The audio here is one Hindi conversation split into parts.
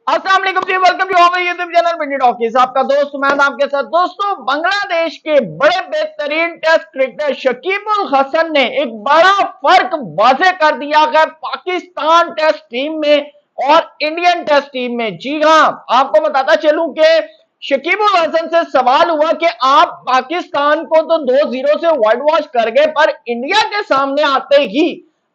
अस्सलाम वालेकुम जी, welcome to our YouTube channel Pindi Talkies. आपका दोस्त मैं आपके साथ। दोस्तों, बांग्लादेश के बड़े बेहतरीन टेस्ट क्रिकेटर शकीब उल हसन ने एक बड़ा फर्क वाज़ेह कर दिया है पाकिस्तान टेस्ट टीम में और इंडियन टेस्ट टीम में। जी हां, आपको बताता चलूं कि शकीब उल हसन से सवाल हुआ कि आप पाकिस्तान को तो 2-0 से व्हाइट वॉश कर गए, पर इंडिया के सामने आते ही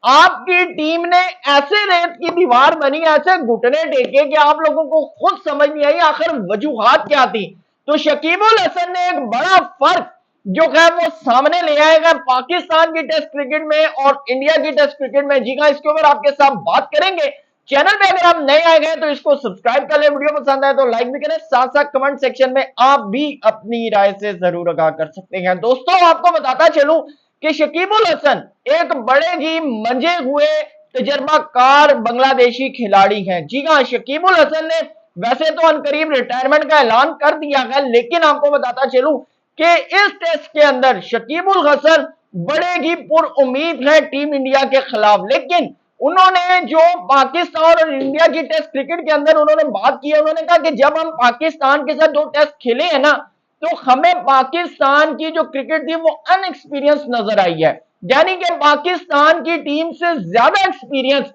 आपकी टीम ने ऐसे रेत की दीवार बनी, ऐसे घुटने टेके कि आप लोगों को खुद समझ नहीं आई आखिर वजूहात क्या थी। तो शकीब उल हसन ने एक बड़ा फर्क जो है वो सामने ले आएगा पाकिस्तान की टेस्ट क्रिकेट में और इंडिया की टेस्ट क्रिकेट में। जी हाँ, इसके ऊपर आपके साथ बात करेंगे। चैनल पे अगर आप नए आए गए तो इसको सब्सक्राइब कर ले, वीडियो पसंद आए तो लाइक भी करें, साथ साथ कमेंट सेक्शन में आप भी अपनी राय से जरूर आगाह कर सकते हैं। दोस्तों, आपको बताता चलूं कि शकीब उल हसन एक बड़े ही मंजे हुए तजर्बाकार बांग्लादेशी खिलाड़ी हैं। जी हाँ, शकीब उल हसन ने वैसे तो अनकरीब रिटायरमेंट का ऐलान कर दिया है, लेकिन आपको बताता चलूं कि इस टेस्ट के अंदर शकीब उल हसन बड़े ही पुरउम्मीद है टीम इंडिया के खिलाफ। लेकिन उन्होंने जो पाकिस्तान और इंडिया की टेस्ट क्रिकेट के अंदर उन्होंने बात की है, उन्होंने कहा कि जब हम पाकिस्तान के साथ 2 टेस्ट खेले हैं ना, तो हमें पाकिस्तान की जो क्रिकेट थी वो अनएक्सपीरियंस नजर आई है। यानी कि पाकिस्तान की टीम से ज्यादा एक्सपीरियंस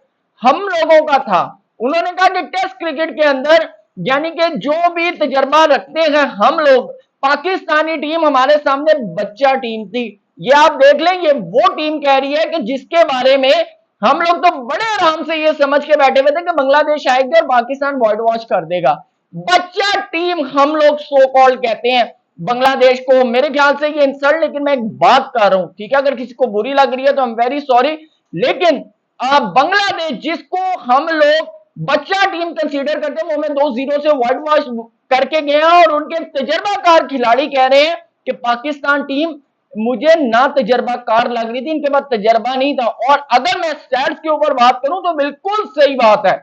हम लोगों का था। उन्होंने कहा कि टेस्ट क्रिकेट के अंदर यानी कि जो भी तजर्बा रखते हैं हम लोग, पाकिस्तानी टीम हमारे सामने बच्चा टीम थी। ये आप देख लें, ये वो टीम कह रही है कि जिसके बारे में हम लोग तो बड़े आराम से ये समझ के बैठे हुए थे कि बांग्लादेश आएगी और पाकिस्तान व्हाइट वॉश कर देगा। बच्चा टीम हम लोग सो कॉल्ड कहते हैं बांग्लादेश को। मेरे ख्याल से ये इंसल्ट, लेकिन मैं एक बात कर रहा हूं, ठीक है, अगर किसी को बुरी लग रही है तो आई एम वेरी सॉरी। लेकिन बांग्लादेश जिसको हम लोग बच्चा टीम कंसीडर करते हैं, वो हमें 2-0 से व्हाइट वॉश करके गए और उनके तजर्बाकार खिलाड़ी कह रहे हैं कि पाकिस्तान टीम मुझे ना तजर्बाकार लग रही थी, इनके पास तजर्बा नहीं था। और अगर मैं स्टैट्स के ऊपर बात करूं तो बिल्कुल सही बात है।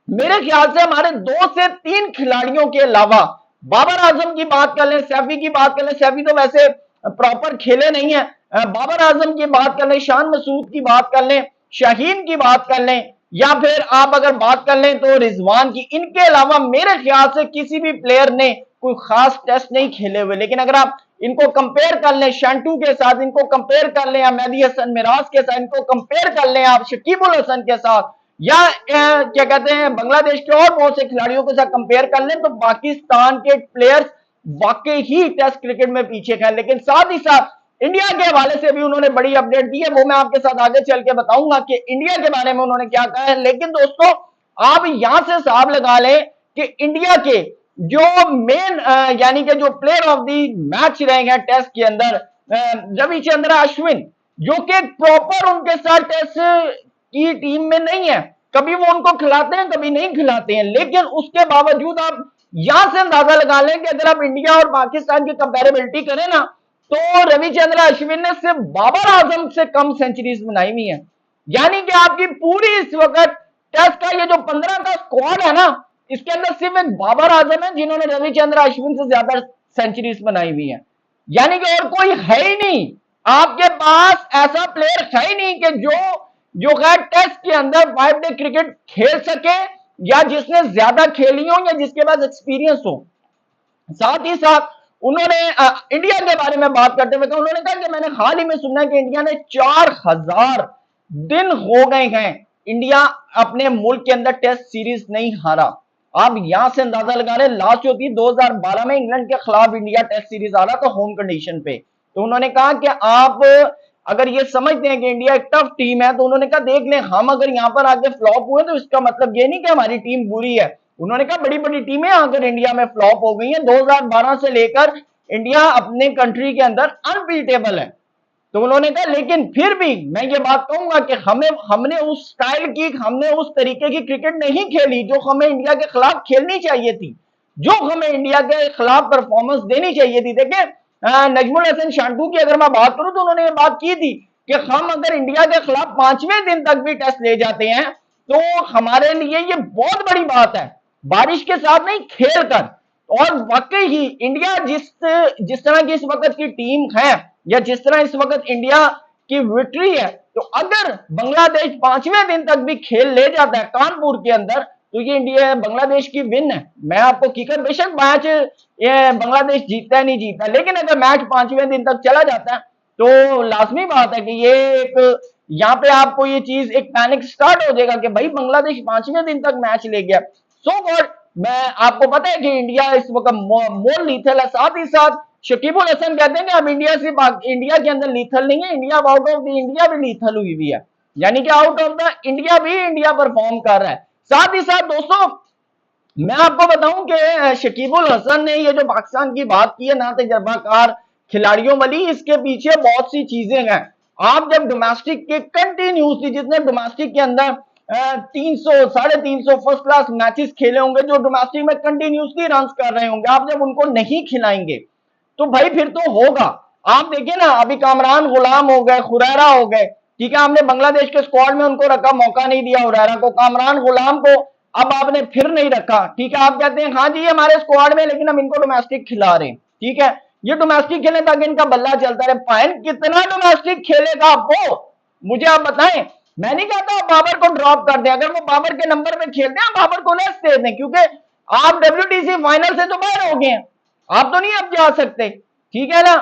मेरे ख्याल से हमारे 2 से 3 खिलाड़ियों के अलावा, बाबर आजम की बात कर लें, सैफी की बात कर लें, सैफी तो वैसे प्रॉपर खेले नहीं है, बाबर आजम की बात कर लें, शान मसूद की बात कर लें, शाहीन की बात कर लें, या फिर आप अगर बात कर लें तो रिजवान की, इनके अलावा मेरे ख्याल से किसी भी प्लेयर ने कोई खास टेस्ट नहीं खेले हुए। लेकिन अगर आप इनको कंपेयर कर लें शंटू के साथ, इनको कंपेयर कर लें या मेहदी हसन मिराज के साथ, इनको कंपेयर कर लें आप शकीब उल हसन के साथ, या क्या कहते हैं बांग्लादेश के और बहुत से खिलाड़ियों के साथ कंपेयर कर लें, तो पाकिस्तान के प्लेयर्स वाकई ही टेस्ट क्रिकेट में पीछे हैं। लेकिन साथ ही साथ इंडिया के हवाले से भी उन्होंने बड़ी अपडेट दी है, वो मैं आपके साथ आगे चल के बताऊंगा कि इंडिया के बारे में उन्होंने क्या कहा है। लेकिन दोस्तों, आप यहां से हिसाब लगा लें कि इंडिया के जो मेन यानी कि जो प्लेयर ऑफ द मैच रहे हैं टेस्ट के अंदर, रविचंद्र अश्विन, जो कि प्रॉपर उनके साथ टेस्ट की टीम में नहीं है, कभी वो उनको खिलाते हैं कभी नहीं खिलाते हैं, लेकिन उसके बावजूद आप यहां से अंदाजा लगा लें कि अगर आप इंडिया और पाकिस्तान की कंपेरेबिलिटी करें ना, तो रविचंद्र अश्विन ने सिर्फ बाबर आजम से कम सेंचुरीज बनाई हुई है। यानी कि आपकी पूरी इस वक्त टेस्ट का ये जो 15 का स्क्वाड है ना, इसके अंदर सिर्फ एक बाबर आजम है जिन्होंने रविचंद्र अश्विन से ज्यादा सेंचुरीज बनाई हुई है। यानी कि और कोई है ही नहीं, आपके पास ऐसा प्लेयर है ही नहीं कि जो खैर टेस्ट के अंदर 5 डे क्रिकेट खेल सके, या जिसने ज्यादा खेली हो, या जिसके पास एक्सपीरियंस हो। साथ ही साथ उन्होंने इंडिया के बारे में बात करते हुए कहा, उन्होंने कहा कि मैंने हाल ही में सुना कि इंडिया ने 4000 दिन हो गए हैं इंडिया अपने मुल्क के अंदर टेस्ट सीरीज नहीं हारा। आप यहां से अंदाजा लगा रहे, लास्ट जो थी 2012 में इंग्लैंड के खिलाफ इंडिया टेस्ट सीरीज हारा था होम कंडीशन पे। तो उन्होंने कहा कि आप अगर ये समझते हैं कि इंडिया एक टफ टीम है, तो उन्होंने कहा देख लें, हम अगर यहां पर आगे फ्लॉप हुए तो इसका मतलब ये नहीं कि हमारी टीम बुरी है। उन्होंने कहा बड़ी बड़ी टीमें आकर इंडिया में फ्लॉप हो गई हैं, 2012 से लेकर इंडिया अपने कंट्री के अंदर अनबीटेबल है। तो उन्होंने कहा लेकिन फिर भी मैं ये बात कहूंगा कि हमने उस स्टाइल की, हमने उस तरीके की क्रिकेट नहीं खेली जो हमें इंडिया के खिलाफ खेलनी चाहिए थी, जो हमें इंडिया के खिलाफ परफॉर्मेंस देनी चाहिए थी। देखिए, नजमुल हसन शांटू की अगर मैं बात करूं तो उन्होंने ये बात की थी कि हम अगर इंडिया के खिलाफ 5वें दिन तक भी टेस्ट ले जाते हैं तो हमारे लिए ये बहुत बड़ी बात है, बारिश के साथ नहीं, खेल कर। और वाकई ही इंडिया जिस तरह की इस वक्त की टीम है, या जिस तरह इस वक्त इंडिया की विक्ट्री है, तो अगर बांग्लादेश 5वें दिन तक भी खेल ले जाता है कानपुर के अंदर, तो ये इंडिया बांग्लादेश की विन है। मैं आपको हकीकत, बेशक मैच ये बांग्लादेश जीतता है नहीं जीतता, लेकिन अगर मैच 5वें दिन तक चला जाता है तो लाजमी बात है कि ये एक, यहाँ पे आपको ये चीज एक पैनिक स्टार्ट हो जाएगा कि भाई बांग्लादेश 5वें दिन तक मैच ले गया। सो गॉड, मैं आपको पता है कि इंडिया इस वक्त मोर लीथल है। साथ ही साथ शकीबुल हसन कहते हैं कि अब इंडिया से इंडिया के अंदर लीथल नहीं है, India out of the India भी लीथल हुई हुई है, यानी कि आउट ऑफ द इंडिया भी इंडिया परफॉर्म कर रहा है। साथ ही साथ दोस्तों मैं आपको बताऊं कि शकीबुल हसन ने ये जो पाकिस्तान की बात की है ना तजर्बाकार खिलाड़ियों वाली, इसके पीछे बहुत सी चीजें हैं। आप जब डोमेस्टिक के कंटिन्यूसली, जितने डोमेस्टिक के अंदर 300 350 फर्स्ट क्लास मैचेस खेले होंगे, जो डोमेस्टिक में कंटिन्यूसली रन कर रहे होंगे, आप जब उनको नहीं खिलाएंगे तो भाई फिर तो होगा। आप देखिए ना, अभी कामरान गुलाम हो गए, खुरैरा हो गए, ठीक है, आपने बांग्लादेश के स्क्वाड में उनको रखा, मौका नहीं दिया हुरैरा को, कामरान गुलाम को अब आपने फिर नहीं रखा, ठीक है। आप कहते हैं हाँ जी हमारे स्क्वाड में, लेकिन हम इनको डोमेस्टिक खिला रहे हैं, ठीक है, ये डोमेस्टिक खेलने ताकि इनका बल्ला चलता रहे। फाइन कितना डोमेस्टिक खेलेगा वो मुझे आप बताएं। मैं नहीं कहता बाबर को ड्रॉप कर दें, अगर वो बाबर के नंबर पे खेलते हैं बाबर को नेक्स्ट दे दें, क्योंकि आप WTC फाइनल से तो बाहर हो गए हैं, आप तो नहीं अब जा सकते, ठीक है ना।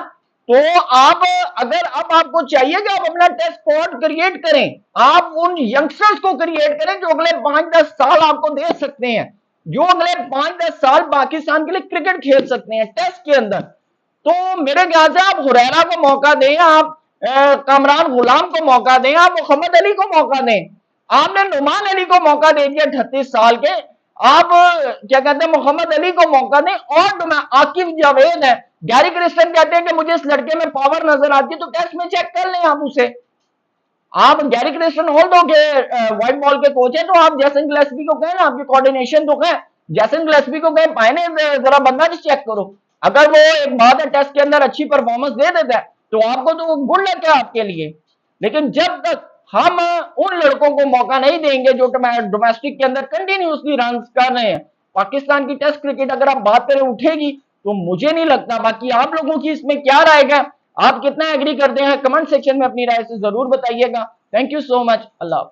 तो आप अगर अब आपको चाहिए कि आप अपना टेस्ट स्क्वाड क्रिएट करें, आप उन यंगस्टर्स को क्रिएट करें जो अगले 5-10 साल आपको दे सकते हैं, जो अगले 5-10 साल पाकिस्तान के लिए क्रिकेट खेल सकते हैं टेस्ट के अंदर। तो मेरे ख्याल से आप हुरैरा को मौका दें, आप कामरान गुलाम को मौका दें, आप मोहम्मद अली को मौका दें। आपने नुमान अली को मौका दे दिया 38 साल के, आप क्या कहते हैं मोहम्मद अली को मौका दें। और आकिब जावेद है, गैरी क्रिस्टन कहते हैं कि मुझे इस लड़के में पावर नजर आती है, तो टेस्ट में चेक कर लें आप उसे। आप गैरी क्रिस्टन होल्डो के व्हाइट बॉल के कोच हैं, तो आप जैसन ग्लेस्पी को कहें ना, आपकी कोऑर्डिनेशन तो कहें, जैसन ग्लेस्पी को कहें पाए जरा बंदा भी चेक करो। अगर वो एक बात है टेस्ट के अंदर अच्छी परफॉर्मेंस दे देता है तो आपको तो गुड लक है आपके लिए। लेकिन जब तक हम उन लड़कों को मौका नहीं देंगे जो डोमेस्टिक के अंदर कंटिन्यूसली रन कर रहे हैं, पाकिस्तान की टेस्ट क्रिकेट अगर आप बात करें उठेगी तो मुझे नहीं लगता। बाकी आप लोगों की इसमें क्या राय है, आप कितना एग्री करते हैं, कमेंट सेक्शन में अपनी राय से जरूर बताइएगा। Thank you so much. Allah.